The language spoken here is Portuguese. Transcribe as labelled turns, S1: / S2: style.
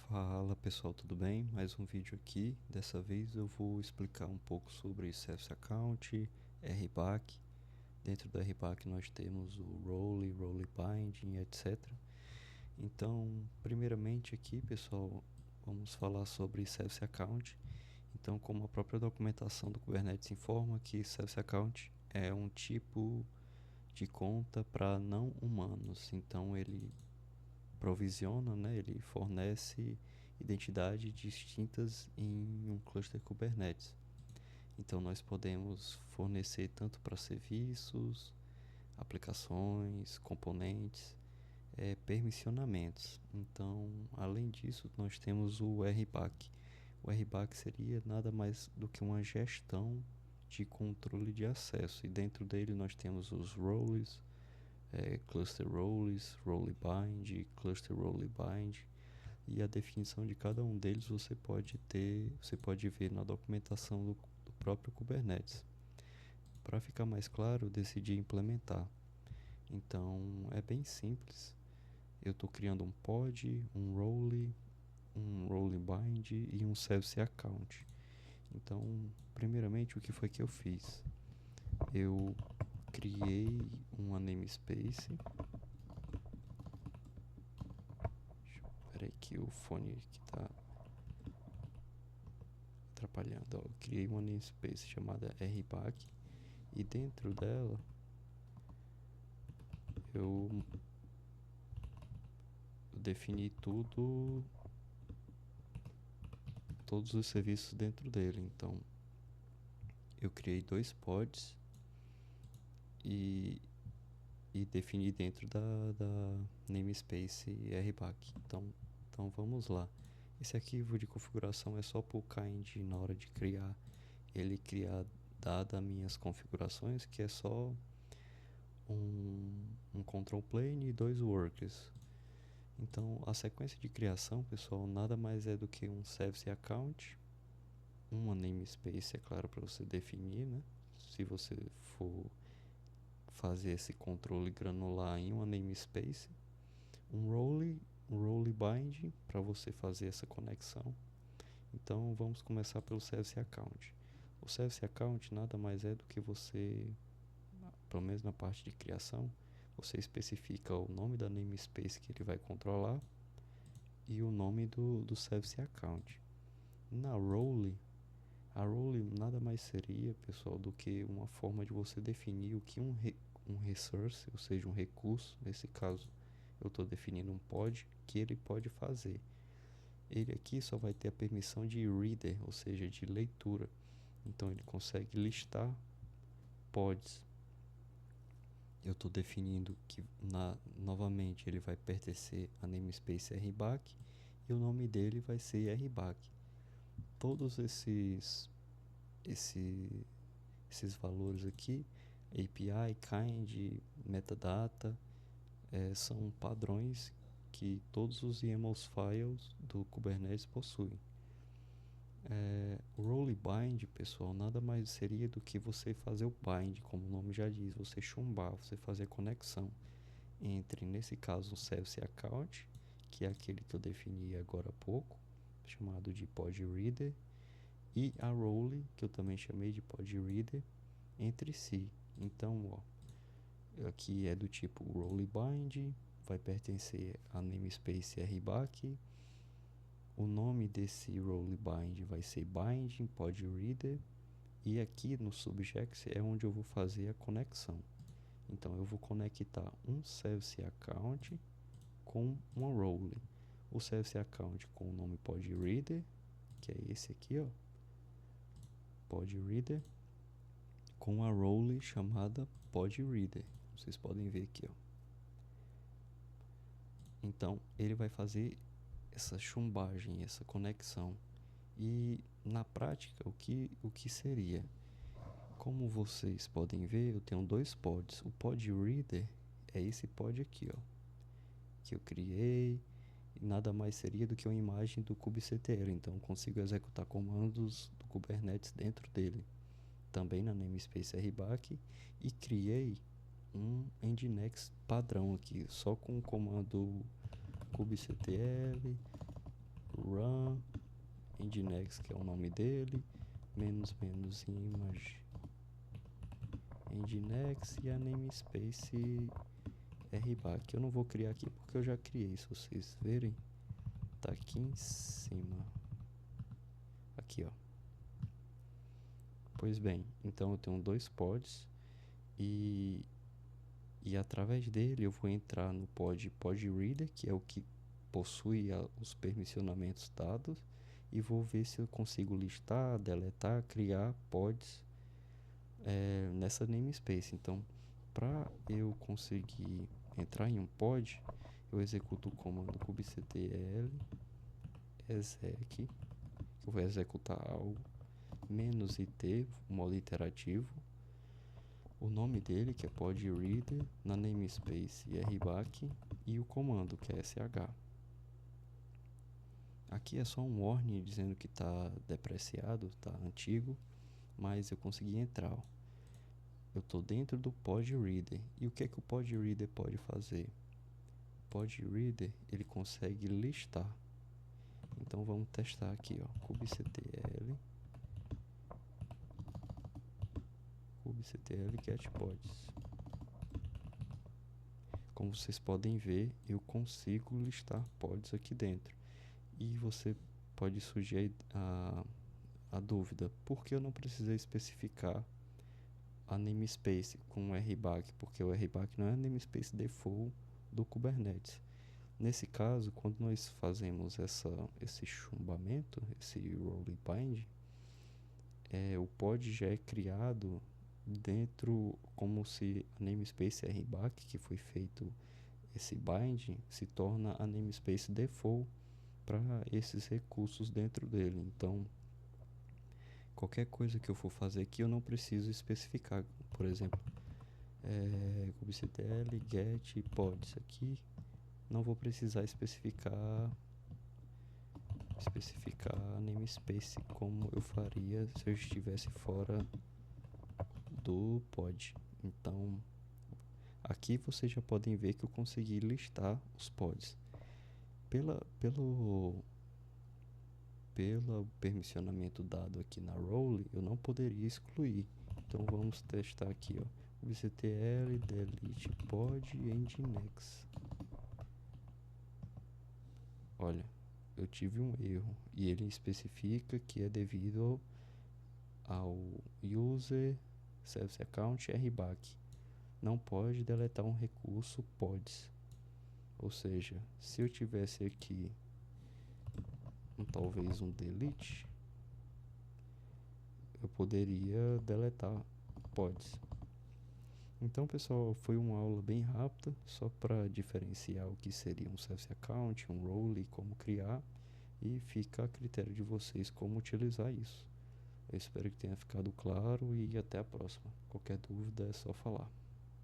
S1: Fala pessoal, tudo bem? Mais um vídeo aqui. Dessa vez eu vou explicar um pouco sobre Service Account, RBAC. Dentro da RBAC nós temos o Role, Role Binding, etc. Então, primeiramente aqui, pessoal, vamos falar sobre Service Account. Então, como a própria documentação do Kubernetes informa que Service Account é um tipo de conta para não humanos. Então, ele provisiona, né, ele fornece identidades distintas em um cluster Kubernetes. Então nós podemos fornecer tanto para serviços, aplicações, componentes, permissionamentos. Então, além disso, nós temos o RBAC. O RBAC seria nada mais do que uma gestão de controle de acesso, e dentro dele nós temos os roles, cluster roles, role bind, cluster role bind, e a definição de cada um deles você pode ver na documentação do próprio Kubernetes. Para ficar mais claro, eu decidi implementar. Então é bem simples. Eu estou criando um pod, um role bind e um service account. Então, primeiramente, o que foi que eu fiz? Eu criei uma namespace. Peraí que o fone que tá atrapalhando. Eu criei uma namespace chamada RBAC, e dentro dela eu defini todos os serviços dentro dele. Então eu criei dois pods e, e defini dentro da namespace RBAC. Então vamos lá. Esse arquivo de configuração é só para o kind na hora de criar. Ele criar dada minhas configurações, que é só um control plane e dois workers. Então a sequência de criação, pessoal, nada mais é do que um service account, uma namespace, é claro, para você definir, né? Se você for fazer esse controle granular em uma namespace, um role bind para você fazer essa conexão. Então vamos começar pelo service account. O service account nada mais é do que você, pelo menos na parte de criação, você especifica o nome da namespace que ele vai controlar e o nome do service account. Na role, a role nada mais seria, pessoal, do que uma forma de você definir o que um resource, ou seja, um recurso, nesse caso eu estou definindo um pod, que ele pode fazer. Ele aqui só vai ter a permissão de reader, ou seja, de leitura. Então ele consegue listar pods. Eu estou definindo que novamente ele vai pertencer a namespace RBAC e o nome dele vai ser RBAC. Todos esses valores aqui, API, kind, metadata, são padrões que todos os YAML files do Kubernetes possuem. O role bind, pessoal, nada mais seria do que você fazer o bind, como o nome já diz, você chumbar, você fazer conexão entre, nesse caso, o service account, que é aquele que eu defini agora há pouco, chamado de pod reader, e a role, que eu também chamei de pod reader, entre si. Então, ó, aqui é do tipo role bind, vai pertencer a namespace RBAC. O nome desse role bind vai ser binding pod reader, e aqui no subject é onde eu vou fazer a conexão. Então eu vou conectar um service account com uma role. O service account com o nome pod reader, que é esse aqui, ó, pod reader, com a role chamada pod reader. Vocês podem ver aqui, ó. Então ele vai fazer essa chumbagem, essa conexão. E na prática, o que seria? Como vocês podem ver, eu tenho dois pods. O pod reader é esse pod aqui, ó, que eu criei. E nada mais seria do que uma imagem do kubectl. Então eu consigo executar comandos do Kubernetes dentro dele. Também na namespace RBAC, e criei um Nginx padrão aqui, só com o comando kubectl nginx, que é o nome dele, menos image nginx e a namespace rback. Eu não vou criar aqui porque eu já criei, se vocês verem, tá aqui em cima. Aqui, ó. Pois bem, então eu tenho dois pods e através dele eu vou entrar no pod reader, que é o que possui os permissionamentos dados, e vou ver se eu consigo listar, deletar, criar pods nessa namespace. Então, para eu conseguir entrar em um pod, eu executo o comando kubectl exec, que eu vou executar algo, -it, modo iterativo, o nome dele, que é podreader, na namespace rback, e o comando, que é sh. Aqui é só um warning dizendo que está depreciado, está antigo, mas eu consegui entrar. Ó. Eu estou dentro do podreader. E o que é que o podreader pode fazer? O podreader, ele consegue listar. Então vamos testar aqui, ó, kubectl getPods. Como vocês podem ver, eu consigo listar pods aqui dentro. E você pode surgir a dúvida, por que eu não precisei especificar a namespace com o RBAC? Porque o RBAC não é a namespace default do Kubernetes. Nesse caso, quando nós fazemos esse chumbamento, esse role bind, o pod já é criado dentro, como se a namespace RBAC, que foi feito esse bind, se torna a namespace default para esses recursos dentro dele. Então, qualquer coisa que eu for fazer aqui, eu não preciso especificar. Por exemplo, kubectl get pods aqui, não vou precisar especificar a namespace como eu faria se eu estivesse fora do pod. Então, aqui vocês já podem ver que eu consegui listar os pods. Pelo permissionamento dado aqui na role, eu não poderia excluir. Então vamos testar aqui, ó, kubectl delete pod nginx. Olha, eu tive um erro e ele especifica que é devido ao user service account rback. Não pode deletar um recurso pods. Ou seja, se eu tivesse aqui talvez um delete, eu poderia deletar pods. Então, pessoal, foi uma aula bem rápida, só para diferenciar o que seria um service account, um role, como criar, e fica a critério de vocês como utilizar isso. Eu espero que tenha ficado claro e até a próxima. Qualquer dúvida é só falar.